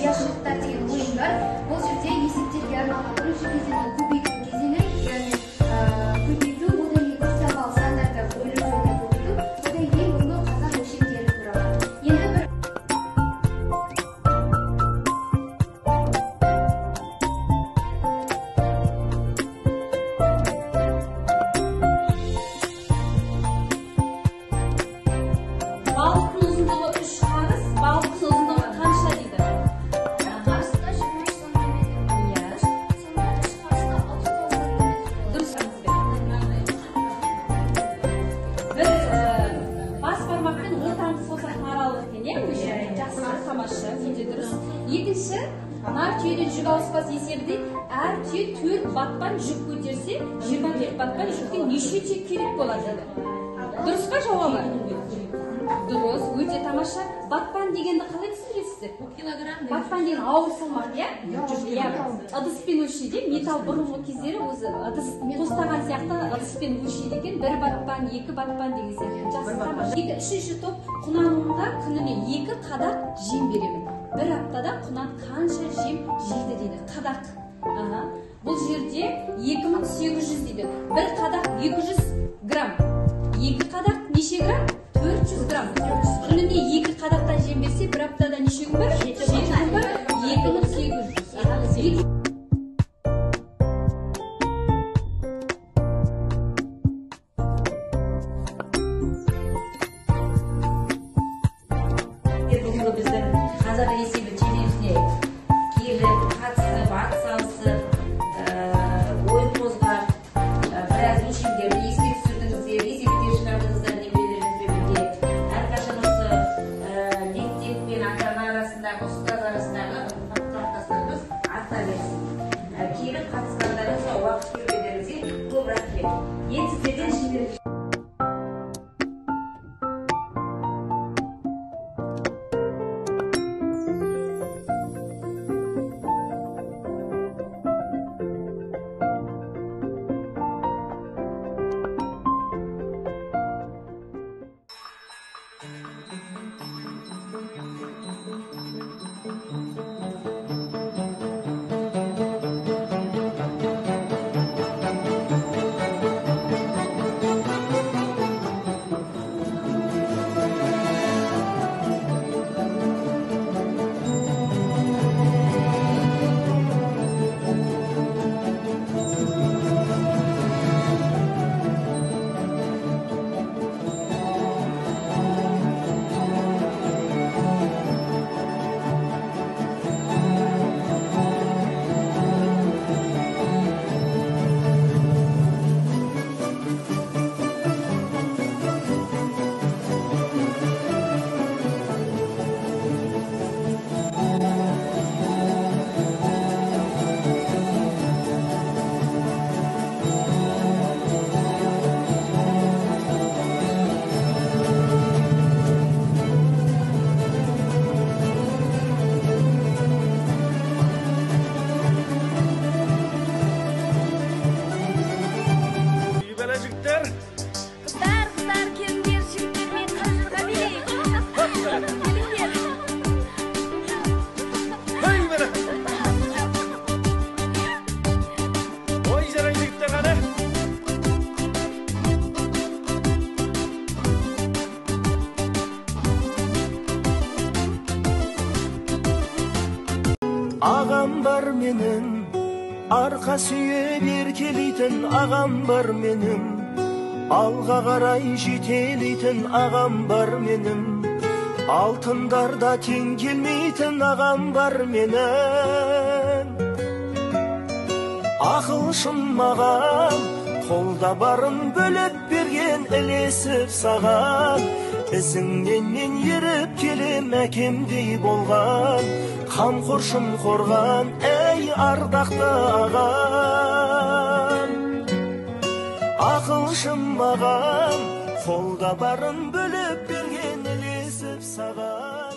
яшылықтар деген ойын бар. Бұл жерде есептерге арналған бірінші кезеңнің көбейту кезеңі, яғни көбейту, одан кейін курсовал сандарда бөлу және көбейту, одан кейін бүгінгі қазақ өлшемдері туралы. Енді бір балықтың ұзындығы 3 қарыс, балықтың ұзындығы қанша дейді? қарысында 23 сантиметр. Иә. Сонда 3 қарысында 69 сантиметр. Дұрыс бір бас бармақпен ортаңғы саусақтың аралығы екен, иә? Жақсы, тамаша, өте дұрыс. Екінші, нар түйеден жүк ауыспас есебінде әр түйе 4 батпан жүк көтерсе, 24 батпан жүкке неше түйе керек болады? Дұрыс па жауабы? Дұрыс, өте тамаша. Батпан дегенді қалай түсіндіресіздер? Килограмм. Батпан деген ауыр салмақ, иә? Ыдыспен өлшейді. Металл бұрынғы кездері өзі ыдыс тостаған сияқты ыдыспен өлшейді екен. Бір батпан, екі батпан деген сияқты. Жақсы, тамаша. Үшінші топ, құнан ұнға күніне 2 қадақ жем беремін. Бір аптада құнан қанша жем жейді дейді. Қадақ. Бұл жерде 2800 дейді. Бір қадақ 200 грамм. 2 қадақ неше грамм? 400 грамм. Күніне 2 қадақтан жем берсе, бір аптада неше күн бар? 7 күн бар. 2800. Бүгінгі біздің қазақ есебі челленджіне келіп, қатысып, ат салысып, ойын қозғап, біраз өлшемдерді еске түсірдіңіздер, есептер шығардыңыздар немерелеріңізбен бірге. Әрқашан осы мектеп пен ата-ана арасындағы, ұстаз арасындағы ынтымақтастығымыз арта берсін. Келіп қатысқандарыңызға, уақыт бергендеріңізге көп рахмет. Енді сіздерден шеберлік Ağam var benim, arka süye bir keliten ağam var benim. Alga qaray jiteliten ağam var benim. Altındarda teң kelmeyten ağam var menen. Akılşın mağam, kolda barın bölüp bergen elesip sağan. Ізіңнен мен еріп келем әкемдей болған, қамқоршым қорған, әй ардақты ағам. Ақылшым маған, қолда барын бөліп берген ілесіп саған.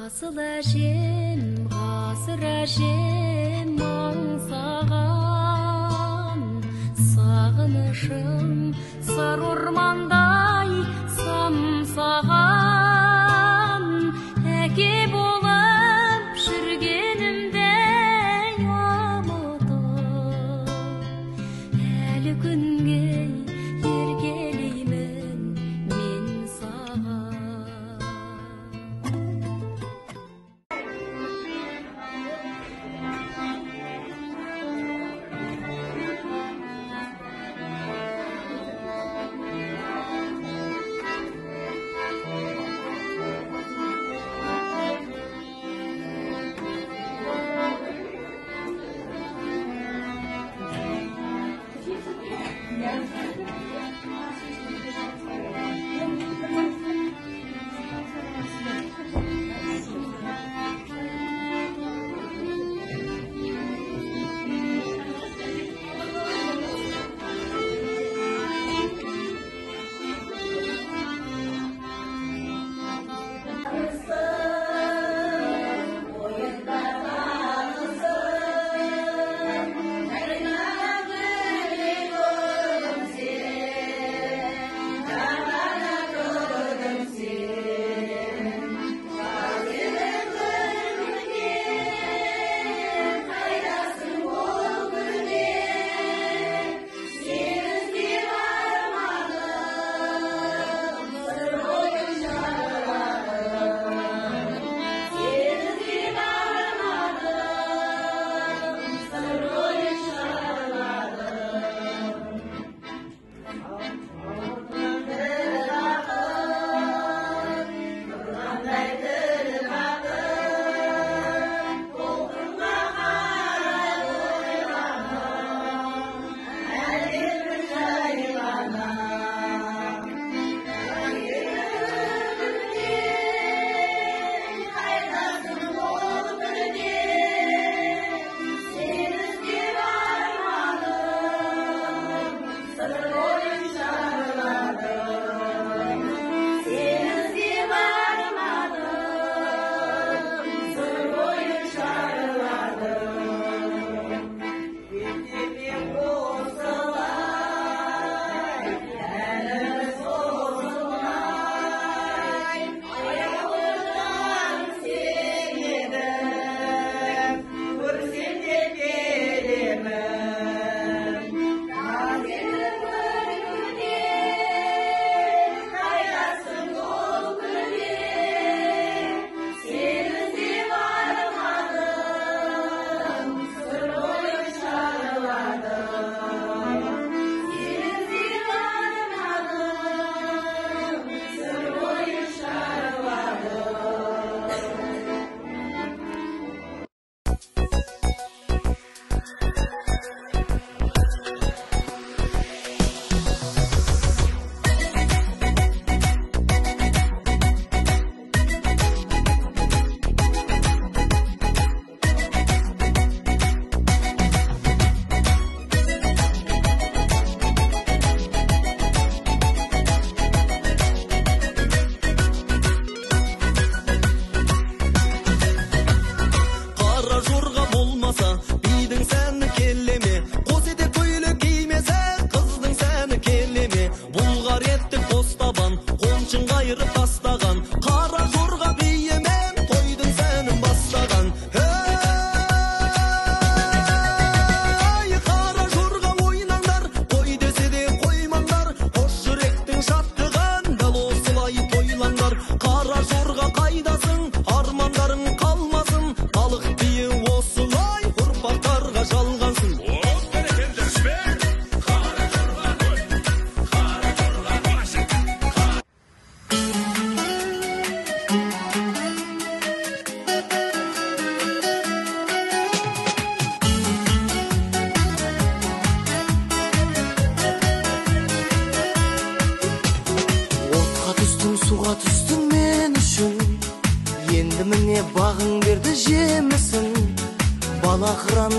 Асыл әжем, ғасыр әжем аңсаған, сағынышым сары ормандай самсаған, әке болып жүргенімде ұмытып, әлі күнге еркелеймін мен саған.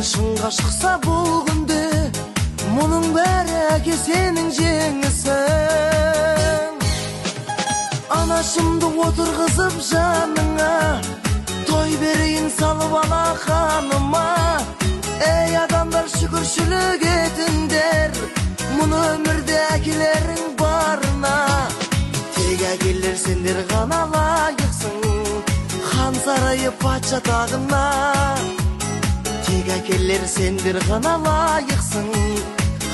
Шыңға шықса бұл күнде мұның бәрі әке сенің жеңісің. Анашымды отырғызып жаныңа бала ханыма. Ey adamlar şükürшілік етіңдер, мұны өмірде әкелерің барына. Тек әкелер сендер ғана лайықсың хан сарайы патша тағына. Тек әкелер сендер ғана лайықсың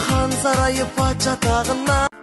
хан сарайы патша тағына.